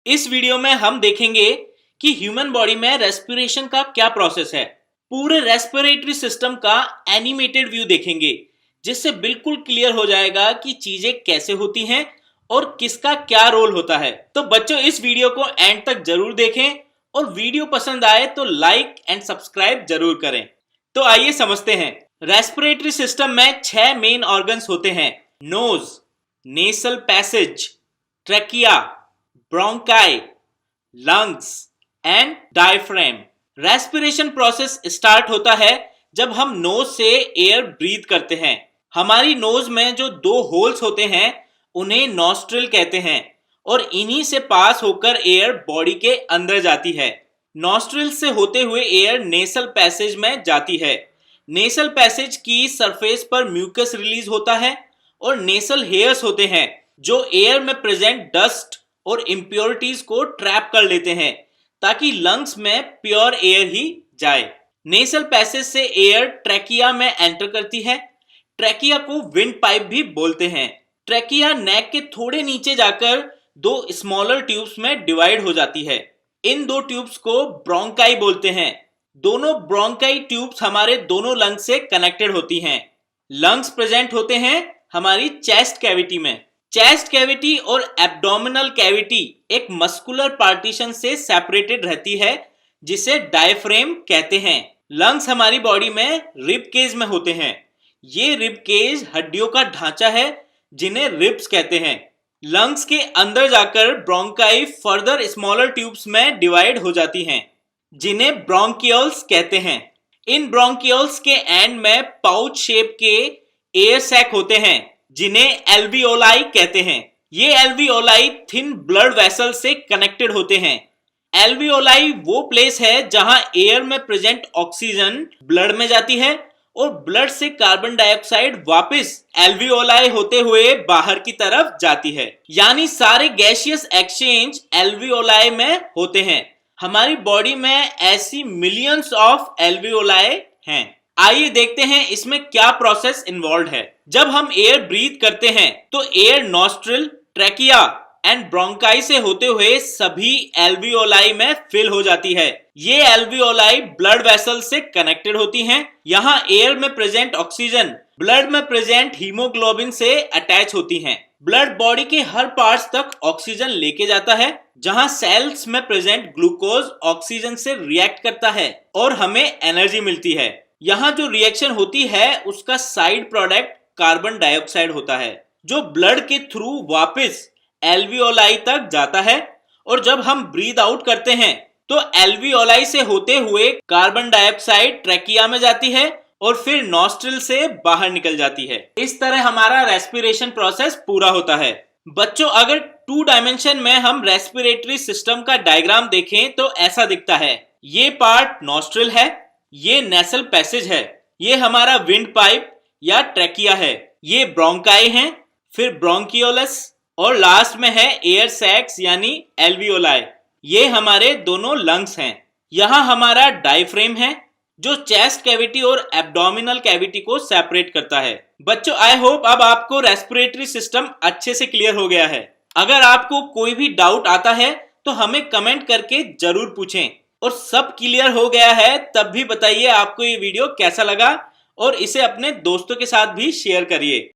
इस वीडियो में हम देखेंगे कि ह्यूमन बॉडी में रेस्पिरेशन का क्या प्रोसेस है। पूरे रेस्पिरेटरी सिस्टम का एनिमेटेड व्यू देखेंगे, जिससे बिल्कुल क्लियर हो जाएगा कि चीजें कैसे होती हैं और किसका क्या रोल होता है। तो बच्चों, इस वीडियो को एंड तक जरूर देखें और वीडियो पसंद आए तो लाइक एंड सब्सक्राइब जरूर करें। तो आइए समझते हैं। रेस्पिरेटरी सिस्टम में 6 मेन ऑर्गन्स होते हैं: nose, nasal passage, trachea, bronchi, lungs and diaphragm. Respiration process start होता है जब हम नोज से एयर ब्रीथ करते हैं। हमारी नोज में जो 2 होल्स होते हैं उन्हें नॉस्ट्रिल कहते हैं और इन्हीं से पास होकर एयर बॉडी के अंदर जाती है। नॉस्ट्रिल से होते हुए एयर नेसल पैसेज में जाती है। नेसल पैसेज की सरफेस पर म्यूकस रिलीज होता है और नेसल हेयर्स होते हैं जो एयर में प्रेजेंट डस्ट और इम्प्योरिटीज को ट्रैप कर लेते हैं ताकि लंग्स में प्योर एयर ही जाए। नेसल पैसेज से एयर ट्रैकिया में एंटर करती है। ट्रैकिया को विंड पाइप भी बोलते हैं। ट्रैकिया नेक के थोड़े नीचे जाकर 2 स्मॉलर ट्यूब्स में डिवाइड हो जाती है। इन 2 ट्यूब्स को ब्रोंकाई बोलते हैं। दोनों ब्रोंकाई ट्यूब्स हमारे दोनों लंग्स से कनेक्टेड होती हैं। लंग्स प्रेजेंट होते हैं हमारी चेस्ट कैविटी में। चेस्ट कैविटी और एब्डोमिनल कैविटी एक मस्कुलर पार्टीशन से सेपरेटेड रहती है, जिसे डायफ्रेम कहते हैं। लंग्स हमारी बॉडी में रिब केज में होते हैं। ये रिब केज हड्डियों का ढांचा है जिन्हें रिब्स कहते हैं। लंग्स के अंदर जाकर ब्रोंकाई फर्दर स्मॉलर ट्यूब्स में डिवाइड हो जाती हैं, जिन्हें ब्रोंकियोल्स कहते हैं। इन ब्रोंकियोल्स के एंड में पाउच शेप के एयर सैक होते हैं, जिन्हें एल्वियोलाई कहते हैं। ये एल्वियोलाई थिन ब्लड वेसल से कनेक्टेड होते हैं। एल्वियोलाई वो प्लेस है जहां एयर में प्रेजेंट ऑक्सीजन ब्लड में जाती है और ब्लड से कार्बन डाइऑक्साइड वापस एल्वियोलाई होते हुए बाहर की तरफ जाती है। यानी सारे गैसियस एक्सचेंज एल्वियोलाई में होते हैं। हमारी बॉडी में ऐसी मिलियंस ऑफ एल्वियोलाई हैं। आइए देखते हैं इसमें क्या प्रोसेस इन्वॉल्व है। जब हम एयर ब्रीथ करते हैं तो air nostril, trachea and bronchi से होते हुए सभी एल्वियोलाई में फिल हो जाती है। ये एल्वियोलाई ब्लड वेसल से कनेक्टेड होती हैं। यहाँ एयर में प्रेजेंट ऑक्सीजन ब्लड में प्रेजेंट हीमोग्लोबिन से अटैच होती हैं। ब्लड बॉडी के हर पार्ट्स तक ऑक्सीजन लेके जाता है, जहां सेल्स में प्रेजेंट ग्लूकोज ऑक्सीजन से रिएक्ट करता है और हमें एनर्जी मिलती है। यहाँ जो रिएक्शन होती है उसका साइड प्रोडक्ट कार्बन डाइऑक्साइड होता है, जो ब्लड के थ्रू वापस एल्वियोलाई तक जाता है। और जब हम ब्रीद आउट करते हैं तो एल्वियोलाई से होते हुए कार्बन डाइऑक्साइड ट्रैकिया में जाती है और फिर नॉस्ट्रिल से बाहर निकल जाती है। इस तरह हमारा रेस्पिरेशन प्रोसेस पूरा होता है। बच्चों, अगर 2 डायमेंशन में हम रेस्पिरेटरी सिस्टम का डायग्राम देखें तो ऐसा दिखता है। ये पार्ट नॉस्ट्रिल है, ये नेसल पैसेज है, ये हमारा विंड पाइप या ट्रैकिया है, ये ब्रोंकाई हैं, फिर ब्रोंकियोलस और लास्ट में है एयर सैक्स यानी एल्वियोलाई। ये हमारे दोनों लंग्स हैं। यहाँ हमारा डायफ्रेम है जो चेस्ट कैविटी और एब्डोमिनल कैविटी को सेपरेट करता है। बच्चों, आई होप अब आपको रेस्पिरेटरी सिस्टम अच्छे से क्लियर हो गया है। अगर आपको कोई भी डाउट आता है तो हमें कमेंट करके जरूर पूछें। और सब क्लियर हो गया है तब भी बताइए आपको ये वीडियो कैसा लगा और इसे अपने दोस्तों के साथ भी शेयर करिए।